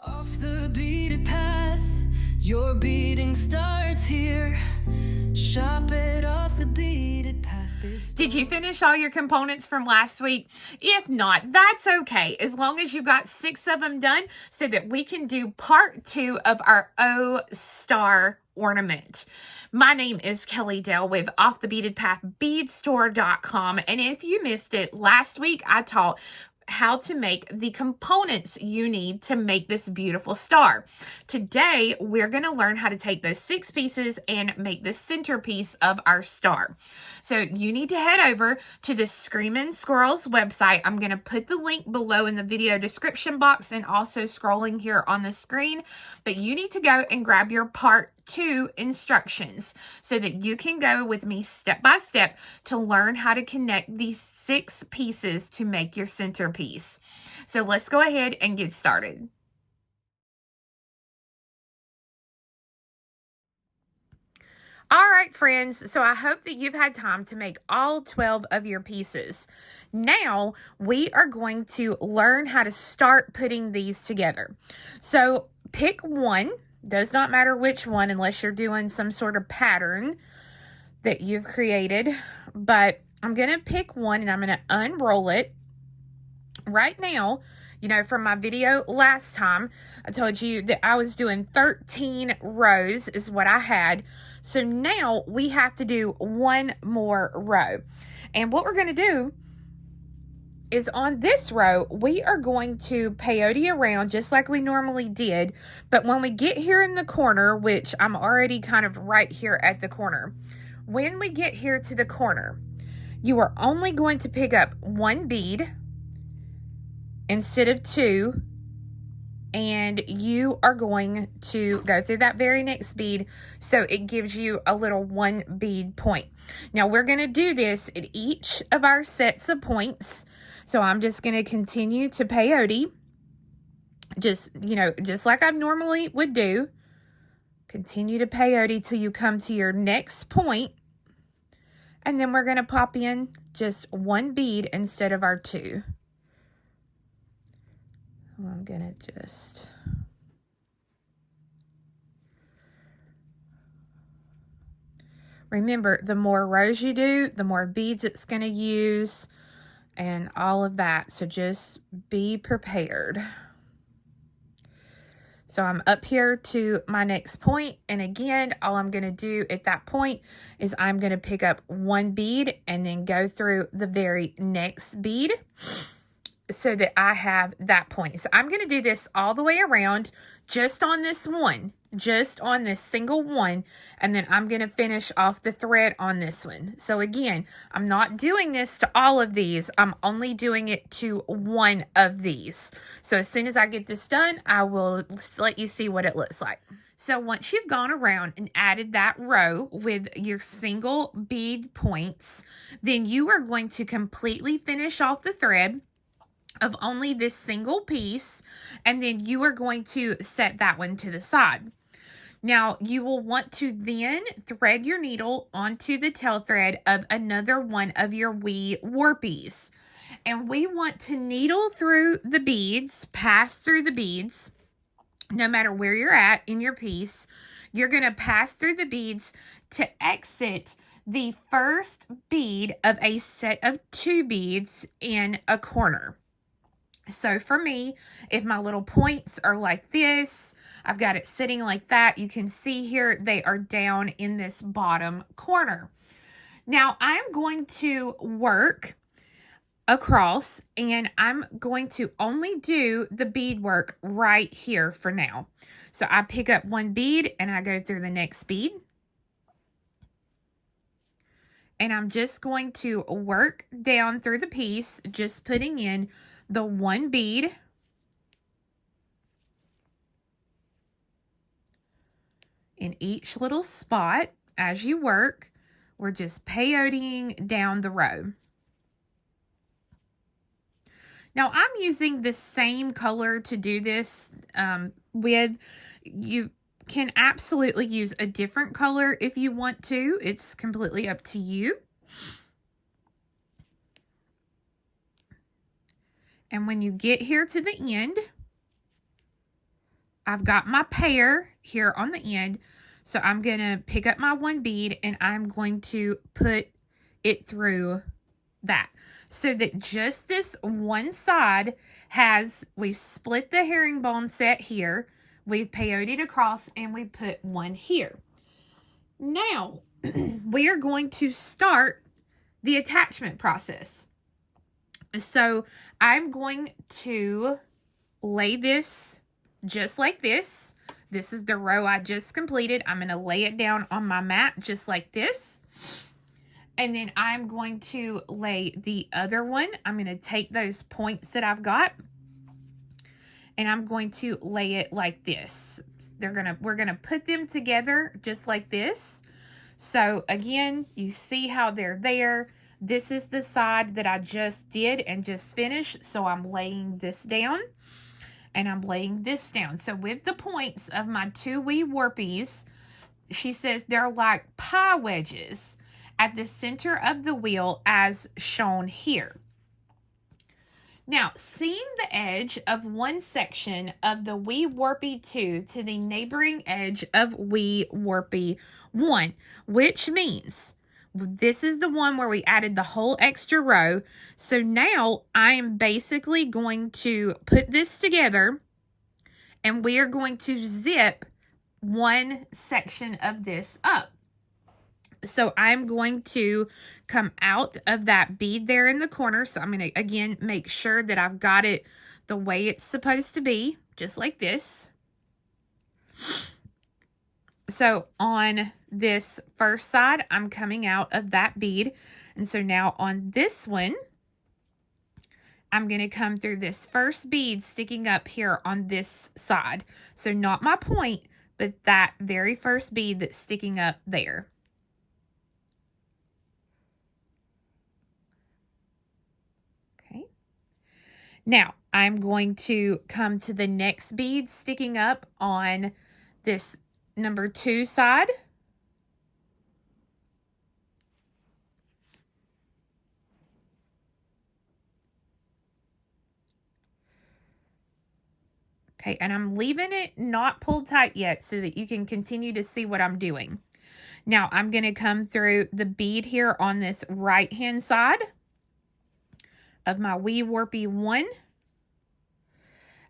Off the beaten path, your beating starts here. Shop it off the beaten path. Did you finish all your components from last week? If not, that's okay, as long as you got 6 of them done so that we can do part 2 of our O Star ornament. My name is Kelly Dale with offthebeadedpathbeadstore.com, and if you missed it, last week I taught how to make the components you need to make this beautiful star. Today, we're going to learn how to take those 6 pieces and make the centerpiece of our star. So you need to head over to the Screamin Squirrel's website. I'm going to put the link below in the video description box and also scrolling here on the screen. But you need to go and grab your part 2 instructions so that you can go with me step by step to learn how to connect these 6 pieces to make your centerpiece. So let's go ahead and get started. All right, friends, so I hope that you've had time to make all 12 of your pieces. Now, we are going to learn how to start putting these together. So pick one. Does not matter which one unless you're doing some sort of pattern that you've created. But I'm going to pick one and I'm going to unroll it. Right now, you know, from my video last time, I told you that I was doing 13 rows is what I had. So now we have to do one more row. And what we're going to do is on this row, we are going to peyote around just like we normally did. But when we get here in the corner, which I'm already kind of right here at the corner, when we get here to the corner, you are only going to pick up one bead instead of 2, and you are going to go through that very next bead so it gives you a little 1 bead point. Now we're going to do this at each of our sets of points. So I'm just going to continue to peyote, just like I normally would do. Continue to peyote till you come to your next point, and then we're going to pop in just 1 bead instead of our 2. I'm going to just... Remember, the more rows you do, the more beads it's going to use and all of that. So just be prepared. So I'm up here to my next point. And again, all I'm going to do at that point is I'm going to pick up 1 bead and then go through the very next bead so that I have that point. So I'm going to do this all the way around just on this one, just on this single one, and then I'm going to finish off the thread on this one. So again, I'm not doing this to all of these. I'm only doing it to one of these. So as soon as I get this done, I will let you see what it looks like. So once you've gone around and added that row with your single bead points, then you are going to completely finish off the thread of only this single piece, and then you are going to set that one to the side. Now, you will want to then thread your needle onto the tail thread of another one of your wee warpies. And we want to needle through the beads, pass through the beads, no matter where you're at in your piece. You're going to pass through the beads to exit the first bead of a set of 2 beads in a corner. So for me, if my little points are like this, I've got it sitting like that. You can see here they are down in this bottom corner. Now I'm going to work across and I'm going to only do the bead work right here for now. So I pick up 1 bead and I go through the next bead. And I'm just going to work down through the piece, just putting in the 1 bead in each little spot. As you work, we're just peyoting down the row. Now I'm using the same color to do this with. You can absolutely use a different color if you want to. It's completely up to you. And when you get here to the end, I've got my pair here on the end. So I'm going to pick up my one bead and I'm going to put it through that. So that just this one side we split the herringbone set here. We've peyoted across and we put one here. Now, we are going to start the attachment process. So I'm going to lay this just like this. This is the row I just completed. I'm going to lay it down on my mat just like this. And then I'm going to lay the other one. I'm going to take those points that I've got and I'm going to lay it like this. We're going to put them together just like this. So again, you see how they're there. This is the side that I just did and just finished. So I'm laying this down and I'm laying this down. So with the points of my two wee warpies, she says they're like pie wedges at the center of the wheel as shown here. Now, seam the edge of one section of the wee warpy 2 to the neighboring edge of wee warpy 1, which means this is the one where we added the whole extra row. So now I am basically going to put this together and we are going to zip one section of this up. So I'm going to come out of that bead there in the corner. So I'm going to, again, make sure that I've got it the way it's supposed to be, just like this. So on this first side, I'm coming out of that bead. And so now on this one, I'm going to come through this first bead sticking up here on this side. So not my point, but that very first bead that's sticking up there. Now, I'm going to come to the next bead sticking up on this number 2 side. Okay, and I'm leaving it not pulled tight yet so that you can continue to see what I'm doing. Now, I'm going to come through the bead here on this right-hand side of my wee warpy 1.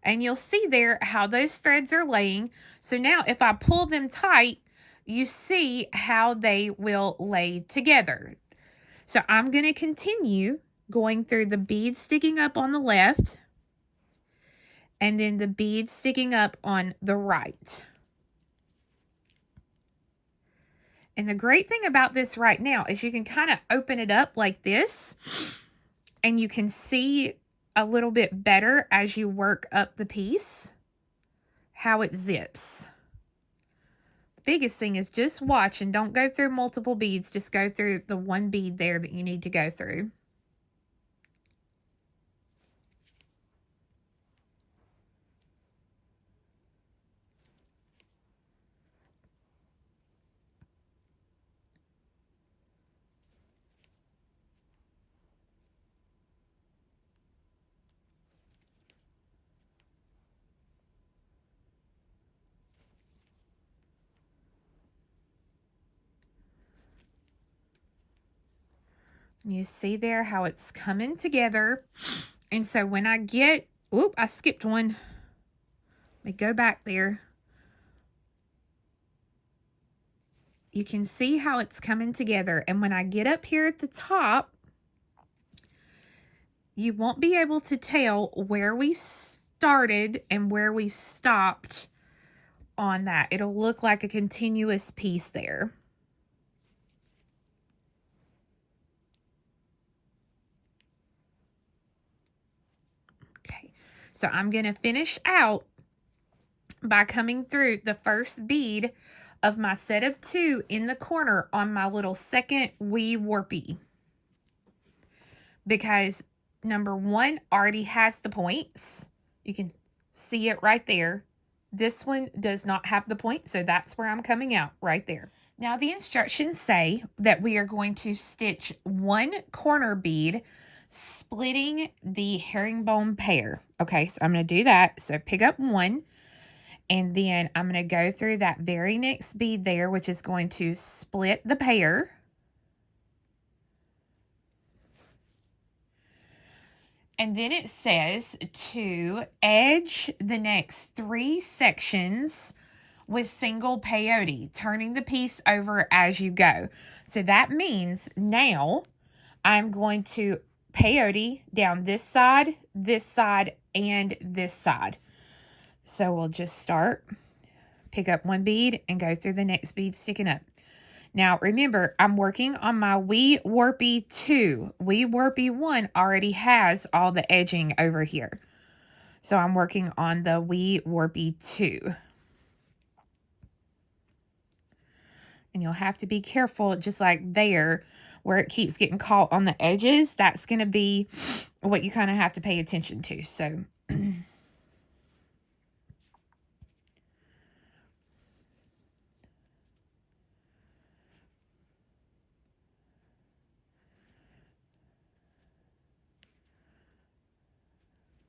And you'll see there how those threads are laying. So now if I pull them tight, you see how they will lay together. So I'm going to continue going through the bead sticking up on the left and then the bead sticking up on the right. And the great thing about this right now is you can kind of open it up like this and you can see a little bit better as you work up the piece how it zips. The biggest thing is just watch and don't go through multiple beads. Just go through the one bead there that you need to go through. You see there how it's coming together. And so when I get, oop, I skipped one. Let me go back there. You can see how it's coming together. And when I get up here at the top, you won't be able to tell where we started and where we stopped on that. It'll look like a continuous piece there. So I'm going to finish out by coming through the first bead of my set of 2 in the corner on my little second wee warpy. Because number 1 already has the points. You can see it right there. This one does not have the point, so that's where I'm coming out right there. Now the instructions say that we are going to stitch 1 corner bead splitting the herringbone pair. Okay, so I'm going to do that. So pick up 1 And then I'm going to go through that very next bead there, which is going to split the pair. And then it says to edge the next 3 sections with single peyote, turning the piece over as you go. So that means now I'm going to peyote down this side, and this side. So we'll just start, pick up 1 bead, and go through the next bead sticking up. Now, remember, I'm working on my Wee Warpy 2. Wee Warpy 1 already has all the edging over here. So I'm working on the Wee Warpy 2. And you'll have to be careful, just like there, where it keeps getting caught on the edges. That's going to be what you kind of have to pay attention to. So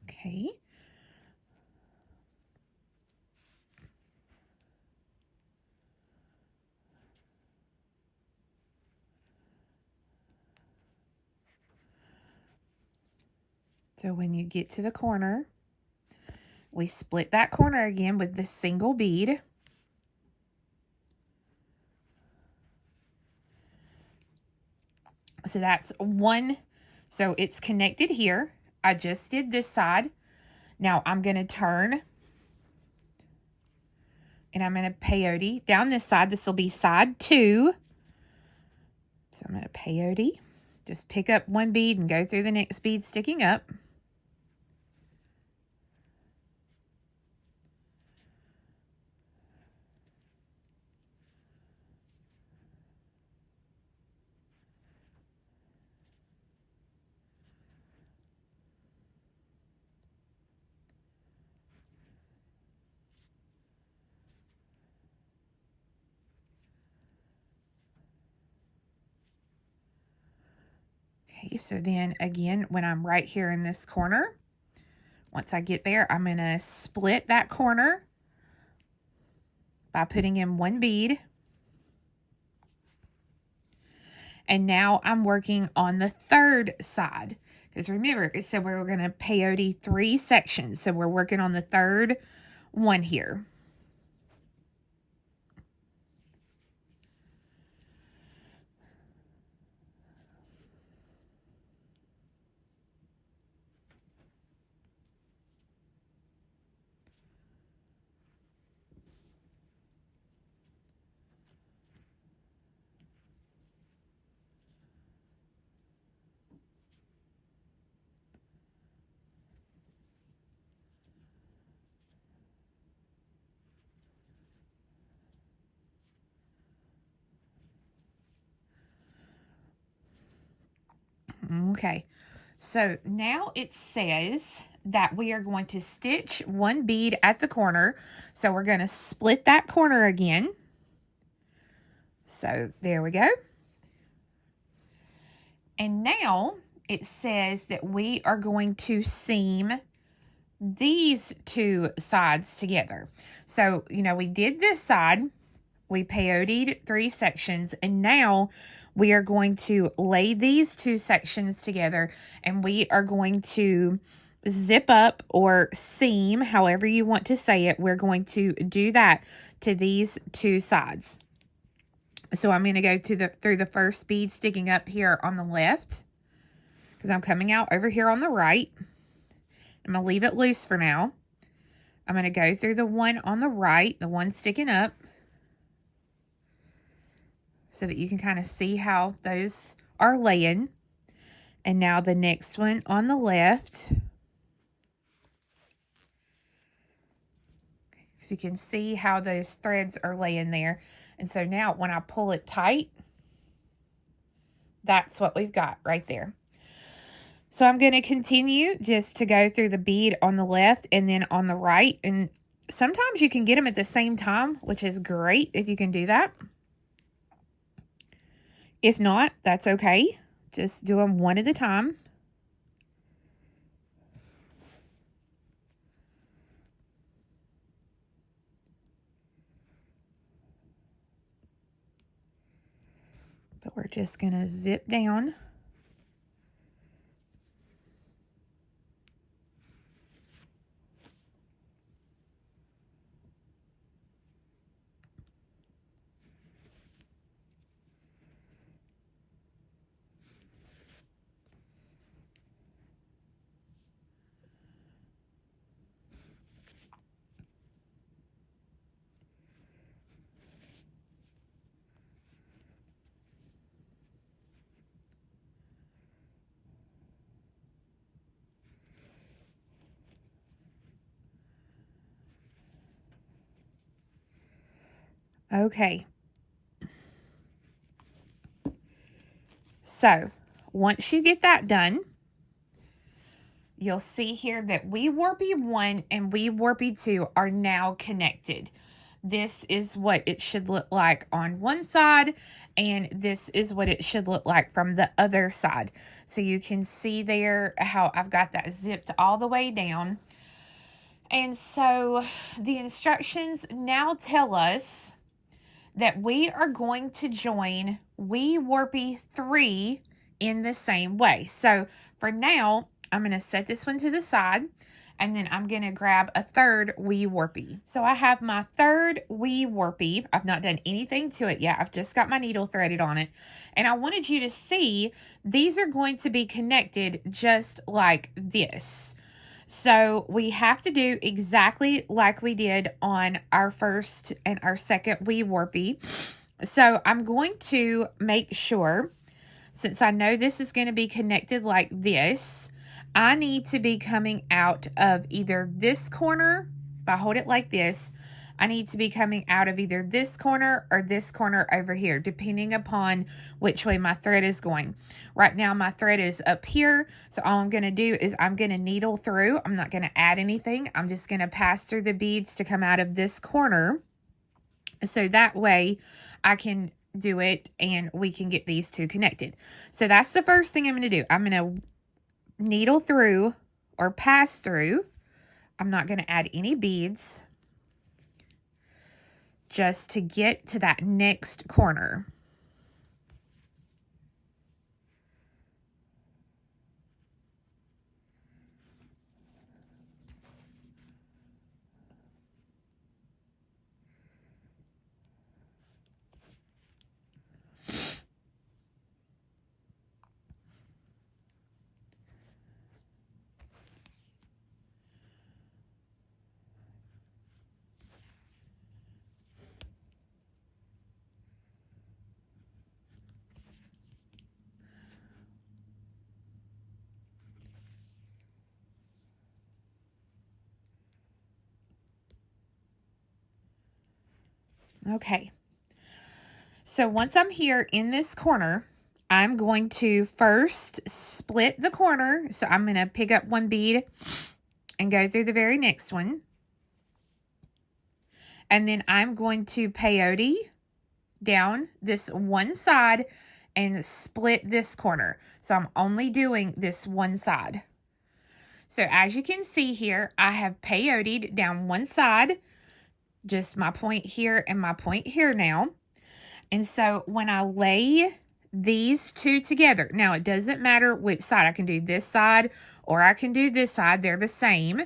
okay. So when you get to the corner, we split that corner again with this single bead. So that's 1. So it's connected here. I just did this side. Now I'm going to turn and I'm going to peyote down this side. This will be side 2. So I'm going to peyote. Just pick up 1 bead and go through the next bead sticking up. Okay, so then again, when I'm right here in this corner, once I get there, I'm going to split that corner by putting in 1 bead. And now I'm working on the 3rd side. Because remember, it said we were going to peyote 3 sections. So we're working on the 3rd one here. Okay, so now it says that we are going to stitch 1 bead at the corner. So we're going to split that corner again. So there we go. And now it says that we are going to seam these 2 sides together. So, you know, we did this side, we peyoted 3 sections, and now we are going to lay these 2 sections together, and we are going to zip up or seam, however you want to say it. We're going to do that to these 2 sides. So I'm going to go through the first bead sticking up here on the left, because I'm coming out over here on the right. I'm going to leave it loose for now. I'm going to go through the one on the right, the one sticking up, so that you can kind of see how those are laying. And now the next one on the left. So you can see how those threads are laying there. And so now when I pull it tight, that's what we've got right there. So I'm going to continue just to go through the bead on the left and then on the right. And sometimes you can get them at the same time, which is great if you can do that. If not, that's okay. Just do them one at a time. we're just going to zip down. Okay. So, once you get that done, you'll see here that wee warpy 1 and wee warpy 2 are now connected. This is what it should look like on one side, and this is what it should look like from the other side. So you can see there how I've got that zipped all the way down. And so the instructions now tell us that we are going to join wee warpy 3 in the same way. So for now, I'm going to set this one to the side, and then I'm going to grab a third wee warpy. So I have my third wee warpy. I've not done anything to it yet. I've just got my needle threaded on it. And I wanted you to see these are going to be connected just like this. So we have to do exactly like we did on our first and our second wee warpy. So I'm going to make sure, since I know this is going to be connected like this, I need to be coming out of either this corner. If I hold it like this, I need to be coming out of either this corner or this corner over here, depending upon which way my thread is going. Right now, my thread is up here, so all I'm going to do is I'm going to needle through. I'm not going to add anything. I'm just going to pass through the beads to come out of this corner, so that way I can do it and we can get these two connected. So that's the first thing I'm going to do. I'm going to needle through or pass through. I'm not going to add any beads, just to get to that next corner. Okay, so once I'm here in this corner, I'm going to first split the corner. So I'm going to pick up one bead and go through the very next one. And then I'm going to peyote down this one side and split this corner. So I'm only doing this one side. So as you can see here, I have peyoted down one side, just my point here and my point here now. And so when I lay these two together, now it doesn't matter which side. I can do this side or I can do this side. They're the same.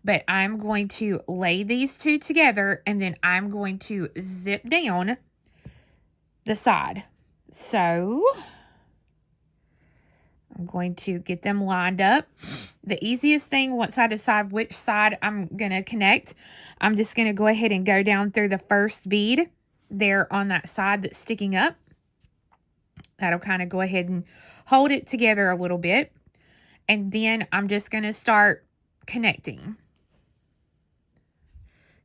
But I'm going to lay these two together and then I'm going to zip down the side. So I'm going to get them lined up. The easiest thing, once I decide which side I'm going to connect, I'm just going to go ahead and go down through the first bead there on that side that's sticking up. That'll kind of go ahead and hold it together a little bit. And then I'm just going to start connecting,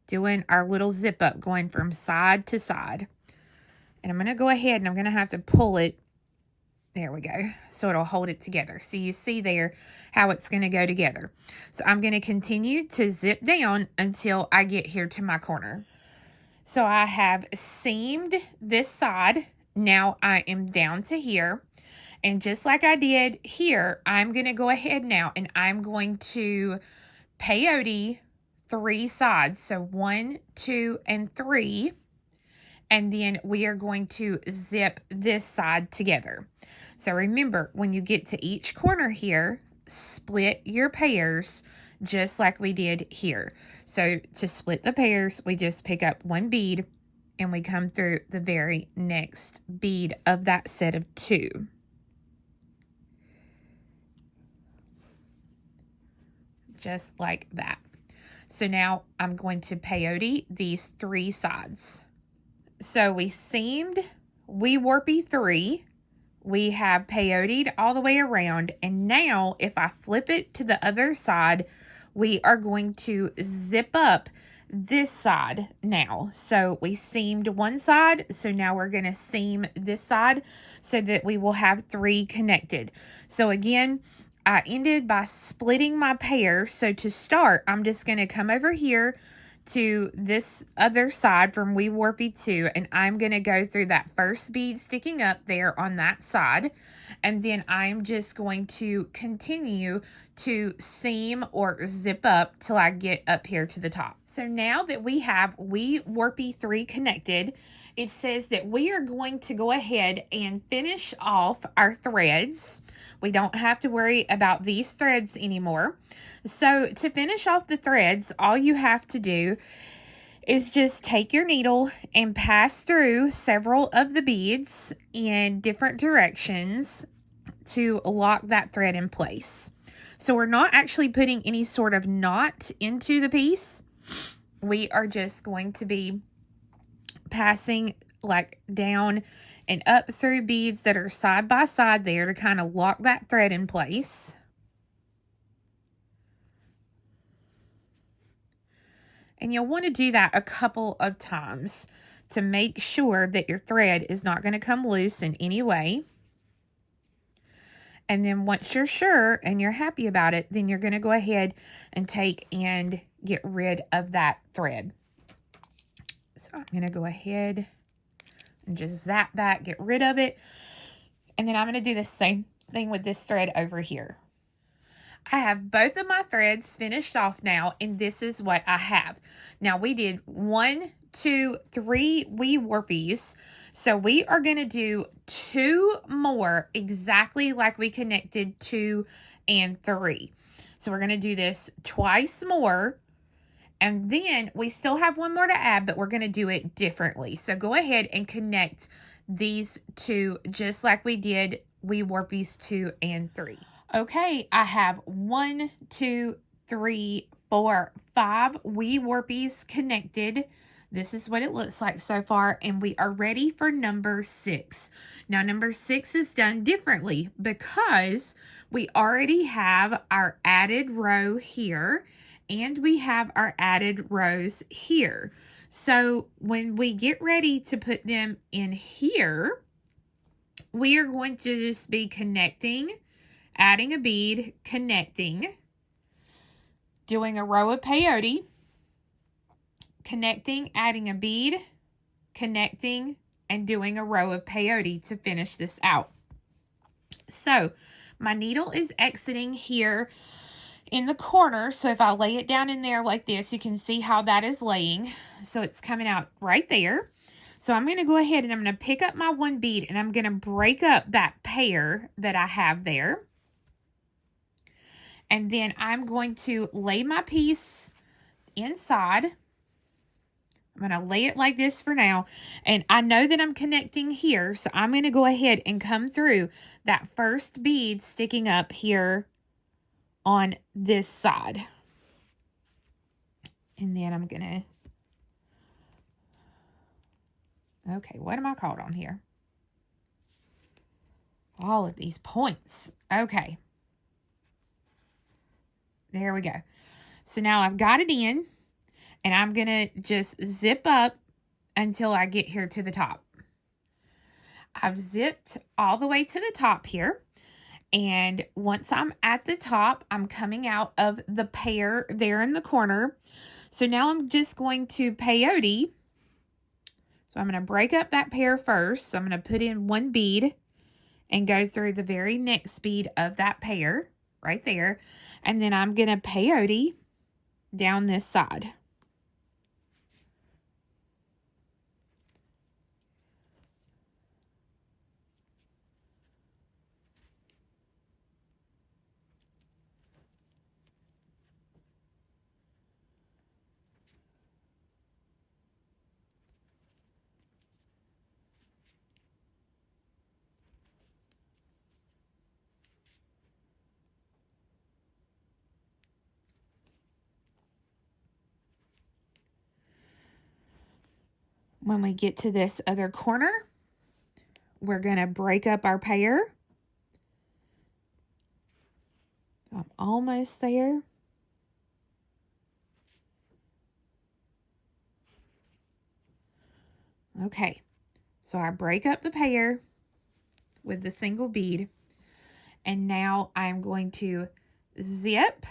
doing our little zip up, going from side to side. And I'm going to go ahead and I'm going to have to pull it. There we go. So it'll hold it together. So you see there how it's going to go together. So I'm going to continue to zip down until I get here to my corner. So I have seamed this side. Now I am down to here. And just like I did here, I'm going to go ahead now and I'm going to peyote 3 sides. So 1, 2, and 3. And then we are going to zip this side together. So remember, when you get to each corner here, split your pairs just like we did here. So to split the pairs, we just pick up one bead and we come through the very next bead of that set of 2. Just like that. So now I'm going to peyote these 3 sides. So we seamed, we warpy 3, we have peyoted all the way around, and now if I flip it to the other side, we are going to zip up this side now. So we seamed one side, so now we're going to seam this side so that we will have 3 connected. So again, I ended by splitting my pair. So to start, I'm just going to come over here to this other side from We Warpy 2, and I'm going to go through that first bead sticking up there on that side, and then I'm just going to continue to seam or zip up till I get up here to the top. So now that we have We Warpy 3 connected, it says that we are going to go ahead and finish off our threads. We don't have to worry about these threads anymore. So to finish off the threads, all you have to do is just take your needle and pass through several of the beads in different directions to lock that thread in place. So we're not actually putting any sort of knot into the piece. We are just going to be passing like down and up through beads that are side by side there to kind of lock that thread in place. And you'll want to do that a couple of times to make sure that your thread is not going to come loose in any way. And then once you're sure and you're happy about it, then you're going to go ahead and take and get rid of that thread. So I'm going to go ahead and just zap that, get rid of it. And then I'm going to do the same thing with this thread over here. I have both of my threads finished off now, and this is what I have. Now we did 1, 2, 3 wee warpies. So we are going to do 2 more exactly like we connected 2 and 3. So we're going to do this twice more. And then we still have 1 more to add, but we're going to do it differently. So go ahead and connect these 2 just like we did wee warpies 2 and 3. Okay, I have 1, 2, 3, 4, 5 wee warpies connected. This is what it looks like so far, and we are ready for number 6. Now, number 6 is done differently because we already have our added row here, and we have our added rows here. So when we get ready to put them in here, we are going to just be connecting, adding a bead, connecting, doing a row of peyote, connecting, adding a bead, connecting, and doing a row of peyote to finish this out. So my needle is exiting here in the corner. So if I lay it down in there like this, you can see how that is laying. So it's coming out right there. So I'm going to go ahead and I'm going to pick up my 1 bead and I'm going to break up that pair that I have there. And then I'm going to lay my piece inside. I'm going to lay it like this for now. And I know that I'm connecting here. So I'm going to go ahead and come through that first bead sticking up here on this side. And then I'm going to... Okay, what am I called on here? All of these points. Okay. There we go. So now I've got it in. And I'm going to just zip up until I get here to the top. I've zipped all the way to the top here. And once I'm at the top, I'm coming out of the pair there in the corner. So now I'm just going to peyote. So I'm going to break up that pair first. So I'm going to put in 1 bead and go through the very next bead of that pair right there. And then I'm going to peyote down this side. When we get to this other corner, we're going to break up our pair. I'm almost there. Okay, so I break up the pair with the single bead, and now I'm going to zip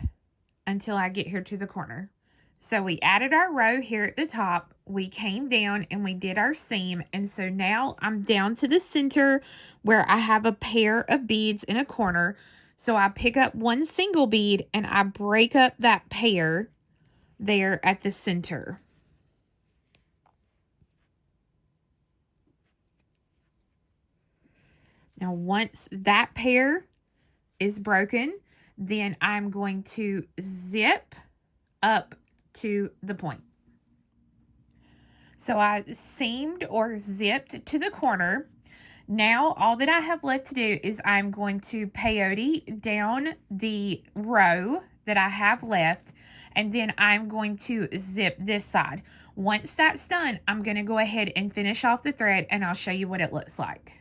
until I get here to the corner. So we added our row here at the top, we came down and we did our seam, and so now I'm down to the center where I have a pair of beads in a corner. So I pick up one single bead and I break up that pair there at the center. Now once that pair is broken, then I'm going to zip up to the point. So I seamed or zipped to the corner. Now all that I have left to do is I'm going to peyote down the row that I have left, and then I'm going to zip this side. Once that's done, I'm going to go ahead and finish off the thread, and I'll show you what it looks like.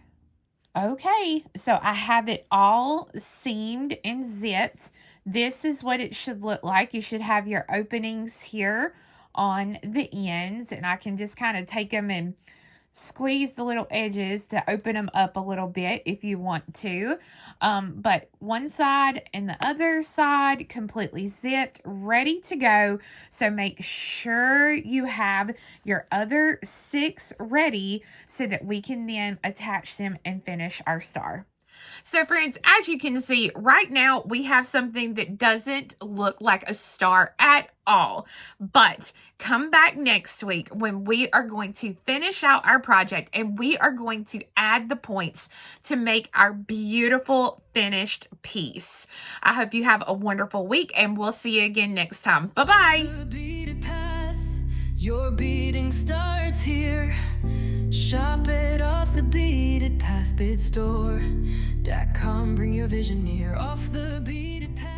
Okay, so I have it all seamed and zipped. This is what it should look like. You should have your openings here on the ends, and I can just kind of take them and squeeze the little edges to open them up a little bit if you want to. But one side and the other side completely zipped, ready to go. So make sure you have your other 6 ready so that we can then attach them and finish our star. So friends, as you can see right now, we have something that doesn't look like a star at all. But come back next week when we are going to finish out our project and we are going to add the points to make our beautiful finished piece. I hope you have a wonderful week, and we'll see you again next time. Bye-bye. Your beading starts here. Shop it off the beaded path, bidstore.com. Bring your vision near off the beaded path.